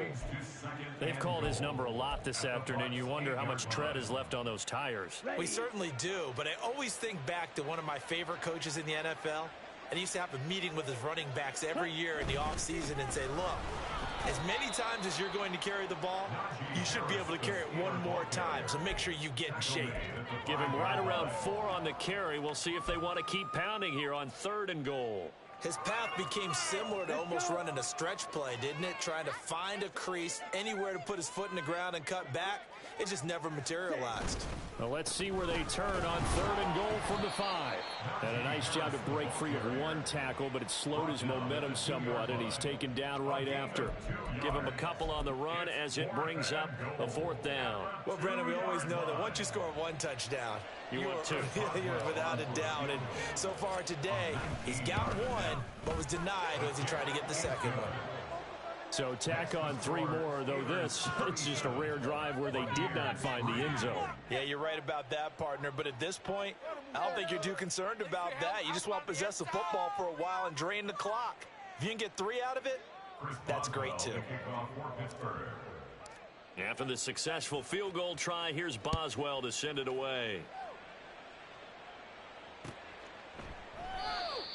They've called his number a lot this afternoon. You wonder how much tread is left on those tires. We certainly do, but I always think back to one of my favorite coaches in the NFL. And he used to have a meeting with his running backs every year in the offseason and say, look, as many times as you're going to carry the ball, you should be able to carry it one more time, so make sure you get in shape. Give him right around 4 on the carry. We'll see if they want to keep pounding here on 3rd and goal. His path became similar to almost running a stretch play, didn't it? Trying to find a crease, anywhere to put his foot in the ground and cut back. It just never materialized. Well, let's see where they turn on 3rd and goal from the 5. And a nice job to break free of one tackle, but it slowed his momentum somewhat, and he's taken down right after. Give him a couple on the run as it brings up a 4th down. Well, Brandon, we always know that once you score one touchdown, you want two. You're without a doubt. And so far today, he's got one, but was denied as he tried to get the 2nd one. So tack on 3 more, though it's just a rare drive where they did not find the end zone. Yeah, you're right about that, partner. But at this point, I don't think you're too concerned about that. You just want to possess the football for a while and drain the clock. If you can get 3 out of it, That's great, too. After the successful field goal try, here's Boswell to send it away.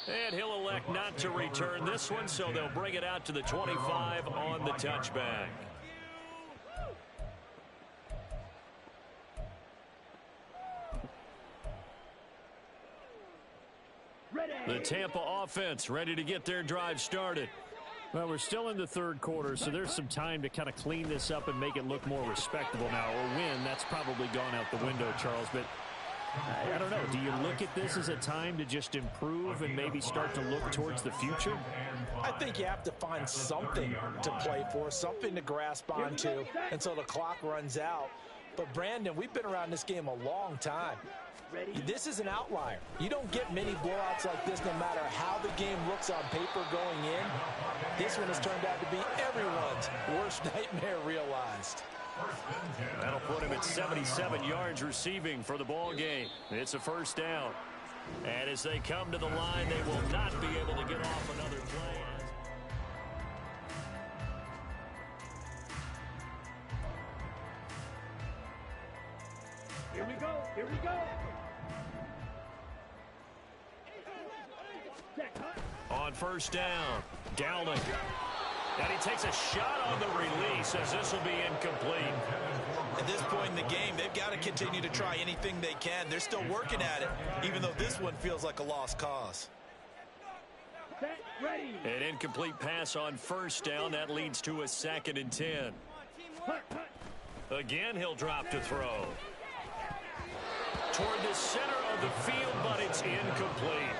And he'll elect not to return this one, so they'll bring it out to the 25 on the touchback. The Tampa offense ready to get their drive started. Well, we're still in the third quarter, so there's some time to kind of clean this up and make it look more respectable now. A win, that's probably gone out the window, Charles, but I don't know. Do you look at this as a time to just improve and maybe start to look towards the future? I think you have to find something to play for, something to grasp onto until the clock runs out. But, Brandon, we've been around this game a long time. This is an outlier. You don't get many blowouts like this no matter how the game looks on paper going in. This one has turned out to be everyone's worst nightmare realized. That'll put him at 77 yards receiving for the ball game. It's a first down. And as they come to the line, they will not be able to get off another play. Here we go. Here we go. On first down, Dowling. And he takes a shot on the release as this will be incomplete. At this point in the game, they've got to continue to try anything they can. They're still working at it, even though this one feels like a lost cause. Set, ready. An incomplete pass on first down. That leads to a 2nd and 10. Again, he'll drop to throw. Toward the center of the field, but it's incomplete.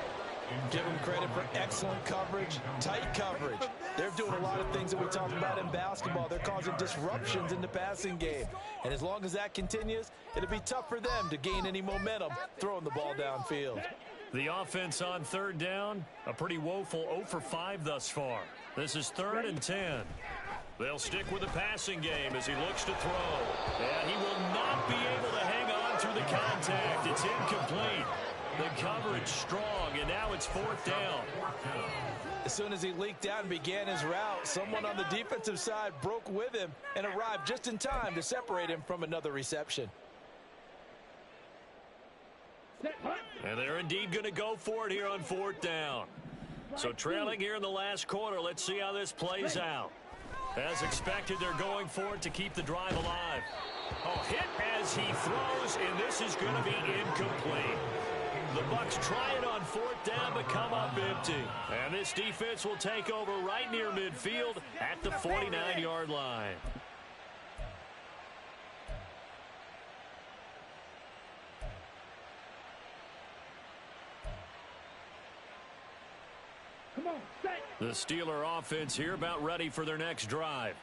Give them credit for excellent coverage, tight coverage. They're doing a lot of things that we talk about in basketball. They're causing disruptions in the passing game. And as long as that continues, it'll be tough for them to gain any momentum throwing the ball downfield. The offense on third down, a pretty woeful 0 for 5 thus far. This is 3rd and 10. They'll stick with the passing game as he looks to throw. And he will not be able to hang on through the contact. It's incomplete. The coverage strong, and now it's 4th down. As soon as he leaked out and began his route, someone on the defensive side broke with him and arrived just in time to separate him from another reception. And they're indeed going to go for it here on 4th down. So trailing here in the last quarter, let's see how this plays out. As expected, they're going for it to keep the drive alive. Oh, hit as he throws, and this is going to be incomplete. The Bucs try it on 4th down, but come up empty. And this defense will take over right near midfield at the 49-yard line. Come on, set. The Steeler offense here about ready for their next drive.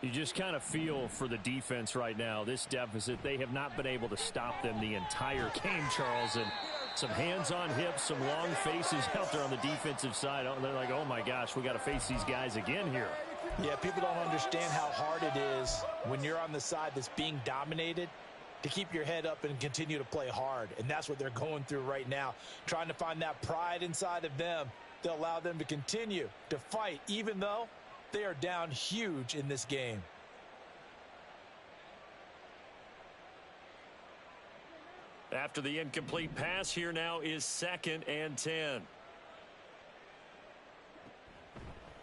You just kind of feel for the defense right now. This deficit, they have not been able to stop them the entire game, Charles. And some hands on hips, some long faces out there on the defensive side. They're like, oh, my gosh, we got to face these guys again here. Yeah, people don't understand how hard it is when you're on the side that's being dominated to keep your head up and continue to play hard. And that's what they're going through right now, trying to find that pride inside of them to allow them to continue to fight, even though they are down huge in this game. After the incomplete pass, here now is 2nd and 10.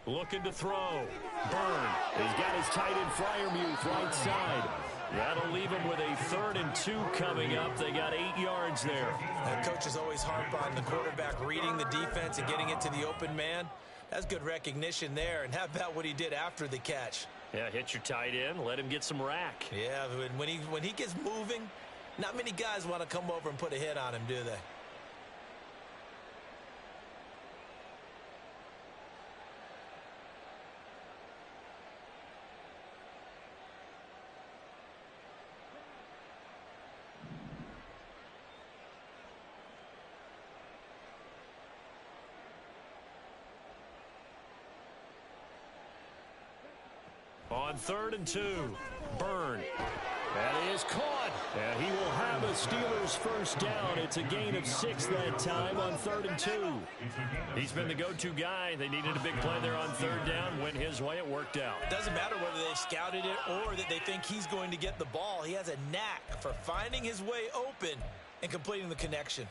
Looking to throw. Byrne. He's got his tight end Freiermuth right side. That'll leave him with a 3rd and 2 coming up. They got 8 yards there. And coaches always harp on the quarterback reading the defense and getting it to the open man. That's good recognition there. And how about what he did after the catch? Yeah, hit your tight end. Let him get some rack. Yeah, when he gets moving, not many guys want to come over and put a hit on him, do they? On 3rd and 2, Byrne. That is caught. And he will have a Steelers first down. It's a gain of 6 that time on 3rd and 2. He's been the go-to guy. They needed a big play there on 3rd down. Went his way. It worked out. It doesn't matter whether they've scouted it or that they think he's going to get the ball. He has a knack for finding his way open and completing the connection.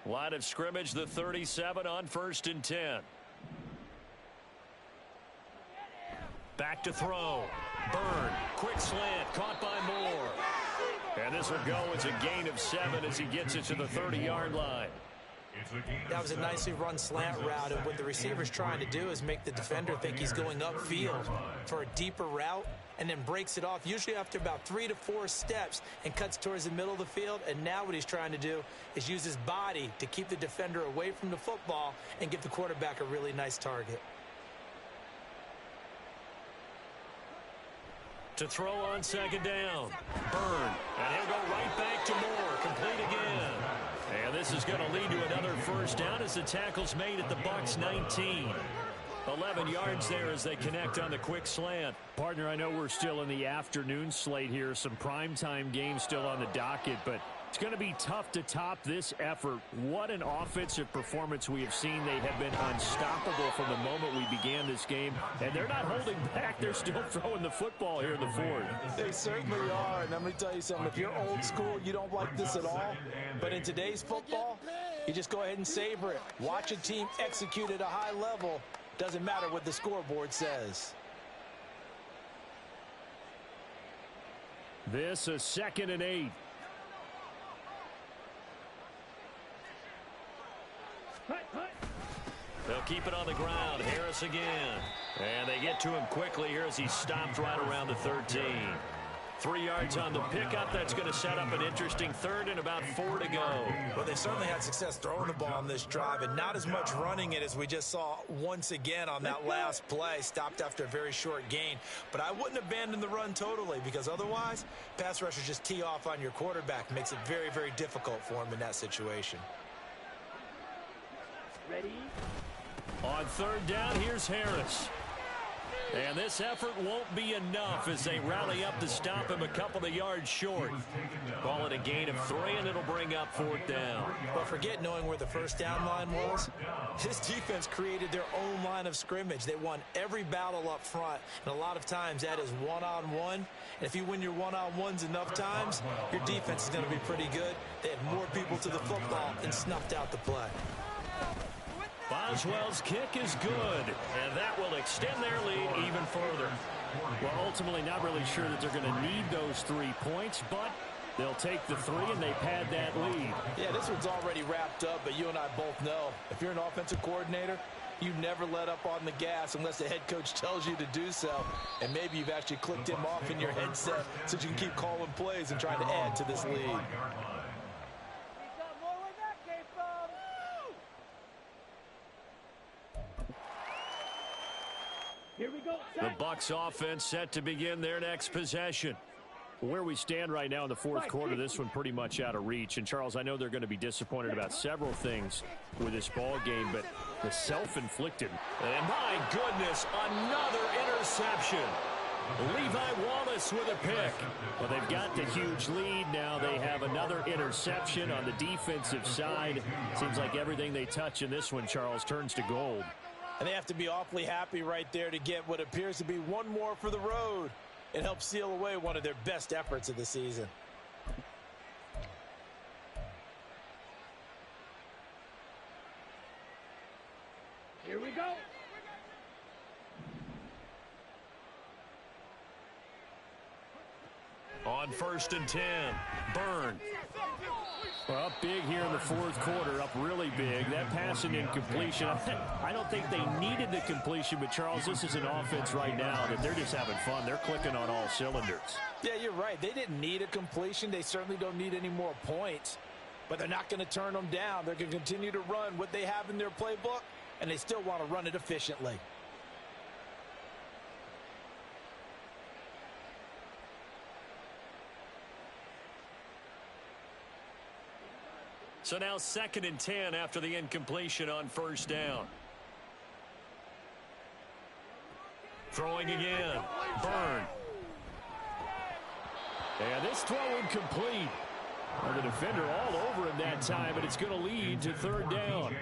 Line of scrimmage, the 37 on 1st and 10. Back to throw. Byrne, quick slant, caught by Moore. And this will go as a gain of 7 as he gets it to the 30-yard line. That was a nicely run slant route, and what the receiver's trying to do is make the defender think he's going upfield for a deeper route, and then breaks it off, usually after about 3 to 4 steps, and cuts towards the middle of the field. And now what he's trying to do is use his body to keep the defender away from the football and give the quarterback a really nice target. To throw on 2nd down. Byrne, and he'll go right back to Moore, complete again. And this is going to lead to another first down as the tackle's made at the Bucs 19. 11 yards there as they connect on the quick slant. Partner, I know we're still in the afternoon slate here. Some primetime games still on the docket, but it's going to be tough to top this effort. What an offensive performance we have seen. They have been unstoppable from the moment we began this game, and they're not holding back. They're still throwing the football here in the 4th. They certainly are, and I'm going to tell you something. If you're old school, you don't like this at all. But in today's football, you just go ahead and savor it. Watch a team execute at a high level. Doesn't matter what the scoreboard says. This is 2nd and 8. They'll keep it on the ground. Harris again. And they get to him quickly here as he stopped right around the 13. 3 yards on the pickup. That's going to set up an interesting 3rd and about 4 to go. Well, they certainly had success throwing the ball on this drive, and not as much running it as we just saw once again on that last play. Stopped after a very short gain. But I wouldn't abandon the run totally, because otherwise, pass rushers just tee off on your quarterback. Makes it very, very difficult for him in that situation. Ready? On 3rd down, here's Harris. And this effort won't be enough as they rally up to stop him a couple of yards short. Call it a gain of 3, and it'll bring up 4th down. But forget knowing where the first down line was. This defense created their own line of scrimmage. They won every battle up front, and a lot of times that is one-on-one. And if you win your one-on-ones enough times, your defense is going to be pretty good. They had more people to the football and snuffed out the play. Boswell's kick is good, and that will extend their lead even further. Well, ultimately not really sure that they're going to need those 3 points, but they'll take the 3 and they pad that lead. Yeah, this one's already wrapped up, but you and I both know if you're an offensive coordinator, you never let up on the gas unless the head coach tells you to do so. And maybe you've actually clicked him off in your headset so you can keep calling plays and trying to add to this lead. Here we go. The Bucs offense set to begin their next possession. Where we stand right now in the 4th quarter, this one pretty much out of reach. And, Charles, I know they're going to be disappointed about several things with this ball game, but the self-inflicted. And my goodness, another interception. Levi Wallace with a pick. Well, they've got the huge lead. Now they have another interception on the defensive side. Seems like everything they touch in this one, Charles, turns to gold. And they have to be awfully happy right there to get what appears to be one more for the road. It helps seal away one of their best efforts of the season. Here we go. On on 1st and 10. Byrne. Well, up big here in the fourth quarter, up really big. That passing incompletion, I don't think they needed the completion, but Charles, this is an offense right now that they're just having fun. They're clicking on all cylinders. Yeah, you're right. They didn't need a completion. They certainly don't need any more points, but they're not going to turn them down. They're going to continue to run what they have in their playbook, and they still want to run it efficiently. So now 2nd and 10 after the incompletion on 1st down. Throwing again. Byrne. And this throw incomplete. Well, the defender all over him that time, but it's going to lead to 3rd down.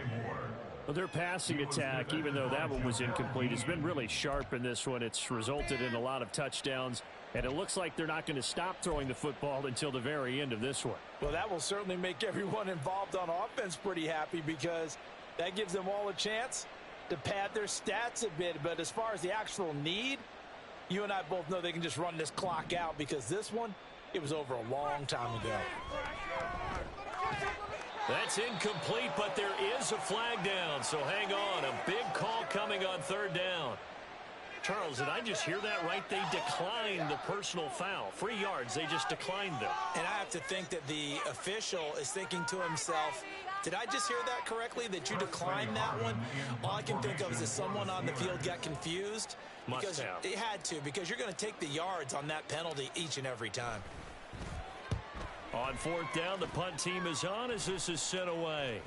Well, their passing attack, even though that one was incomplete, has been really sharp in this one. It's resulted in a lot of touchdowns, and it looks like they're not going to stop throwing the football until the very end of this one. Well, that will certainly make everyone involved on offense pretty happy because that gives them all a chance to pad their stats a bit. But as far as the actual need, you and I both know they can just run this clock out because this one, it was over a long time ago. That's incomplete, but there is a flag down, so hang on. A big call coming on 3rd down. Charles, did I just hear that right? They declined the personal foul. 3 yards, they just declined them. And I have to think that the official is thinking to himself, did I just hear that correctly, that you declined that one? All I can think of is that someone on the field got confused. Must have. It had to, because you're going to take the yards on that penalty each and every time. On 4th down, the punt team is on as this is sent away.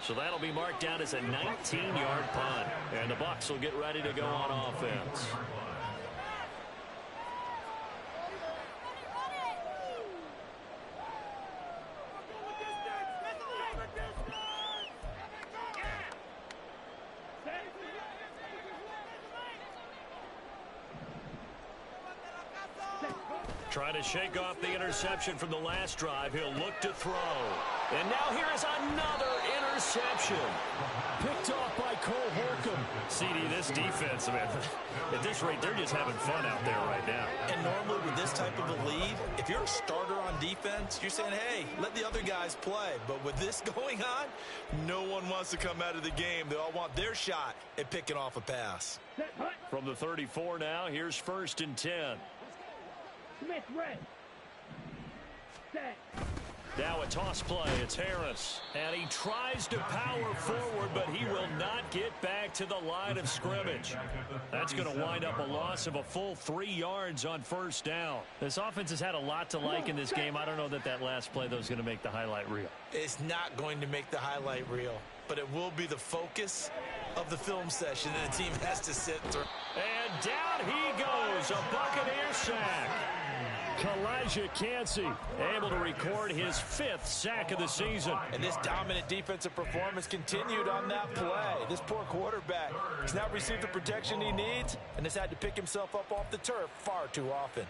So that'll be marked down as a 19-yard punt. And the Bucs will get ready to go on offense. Trying to shake off the interception from the last drive. He'll look to throw. And now here is another interception. Picked off by Cole Holcomb. CD, this defense, man, at this rate, they're just having fun out there right now. And normally with this type of a lead, if you're a starter on defense, you're saying, hey, let the other guys play. But with this going on, no one wants to come out of the game. They all want their shot at picking off a pass. From the 34 now, here's 1st and 10. Smith, red. Set. Now a toss play. It's Harris. And he tries to power forward, but he will not get back to the line of scrimmage. That's going to wind up a loss of a full 3 yards on 1st down. This offense has had a lot to like in this game. I don't know that last play, though, is going to make the highlight reel. It's not going to make the highlight reel, but it will be the focus of the film session that the team has to sit through. And down he goes. A Buccaneer sack. Kalijah Kancey able to record his 5th sack of the season. And this dominant defensive performance continued on that play. This poor quarterback has not received the protection he needs and has had to pick himself up off the turf far too often.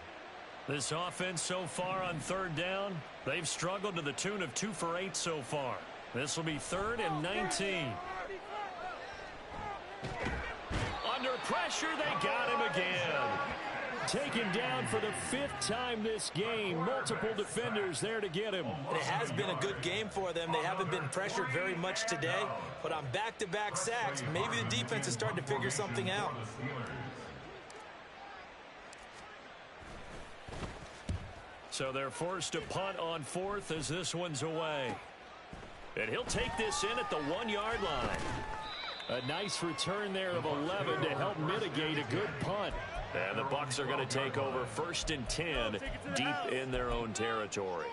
This offense so far on 3rd down, they've struggled to the tune of 2 for 8 so far. This will be 3rd and 19. Under pressure, they got him again. Taken down for the 5th time this game. Multiple defenders there to get him. And it has been a good game for them. They haven't been pressured very much today, but on back-to-back sacks, maybe the defense is starting to figure something out. So they're forced to punt on 4th as this one's away. And he'll take this in at the 1-yard line. A nice return there of 11 to help mitigate a good punt. And the Bucs are going to take over 1st and 10 deep in their own territory.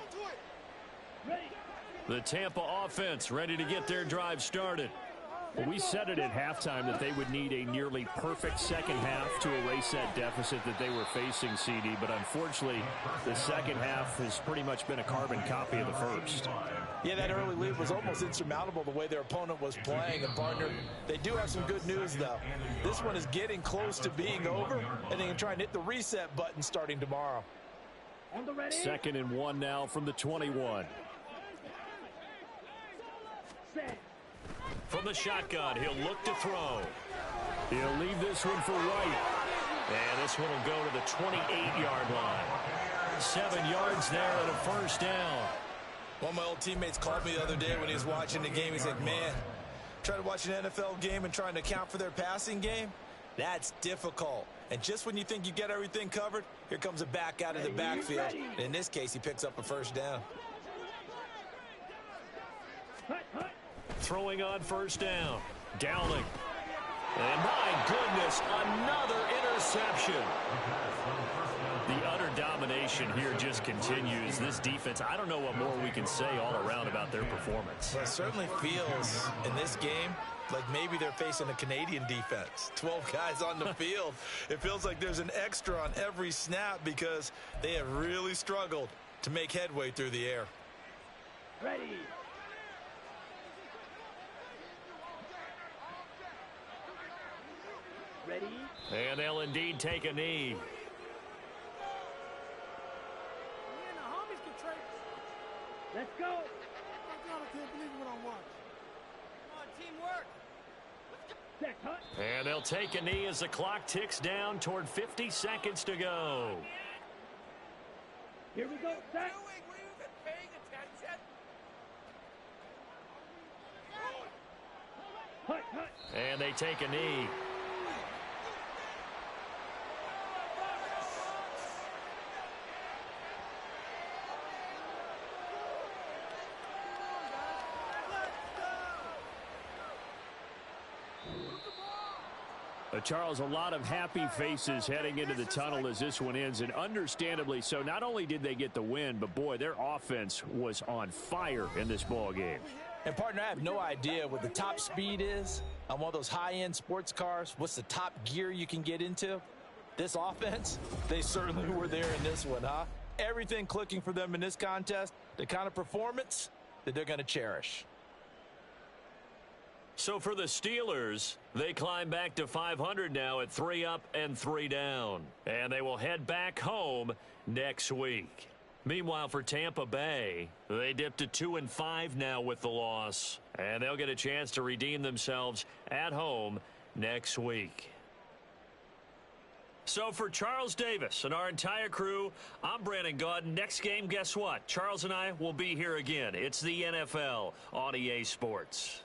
The Tampa offense ready to get their drive started. Well, we said it at halftime that they would need a nearly perfect second half to erase that deficit that they were facing, CD. But unfortunately, the second half has pretty much been a carbon copy of the first. Yeah, that early lead was almost insurmountable the way their opponent was playing. And, partner, they do have some good news, though. This one is getting close to being over, and they can try and hit the reset button starting tomorrow. On the ready. 2nd and 1 now from the 21. Set. From the shotgun, he'll look to throw. He'll leave this one for White. And this one will go to the 28-yard line. 7 yards there and a first down. One of my old teammates called me the other day when he was watching the game. He's like, man, trying to watch an NFL game and trying to account for their passing game, that's difficult. And just when you think you get everything covered, here comes a back out of the backfield. And in this case, he picks up a first down. Throwing on first down. Dowling. And my goodness, another interception. The utter domination here just continues. This defense, I don't know what more we can say all around about their performance. Well, it certainly feels in this game like maybe they're facing a Canadian defense. 12 guys on the field. It feels like there's an extra on every snap because they have really struggled to make headway through the air. Ready. Ready. And they'll indeed take a knee. Let's go. Oh, God, I can't believe what I'm watching. Come on, teamwork. Check, hut. And they'll take a knee as the clock ticks down toward 50 seconds to go. Here we go, Zach. Were you even paying attention? Hut, hut. And they take a knee. Charles, a lot of happy faces heading into the tunnel as this one ends, and understandably so. Not only did they get the win, but, boy, their offense was on fire in this ball game. And, partner, I have no idea what the top speed is on one of those high-end sports cars. What's the top gear you can get into? This offense, they certainly were there in this one, huh? Everything clicking for them in this contest, the kind of performance that they're going to cherish. So for the Steelers, they climb back to 500 now at 3 up and 3 down. And they will head back home next week. Meanwhile, for Tampa Bay, they dip to 2-5 now with the loss. And they'll get a chance to redeem themselves at home next week. So for Charles Davis and our entire crew, I'm Brandon Gaudin. Next game, guess what? Charles and I will be here again. It's the NFL on EA Sports.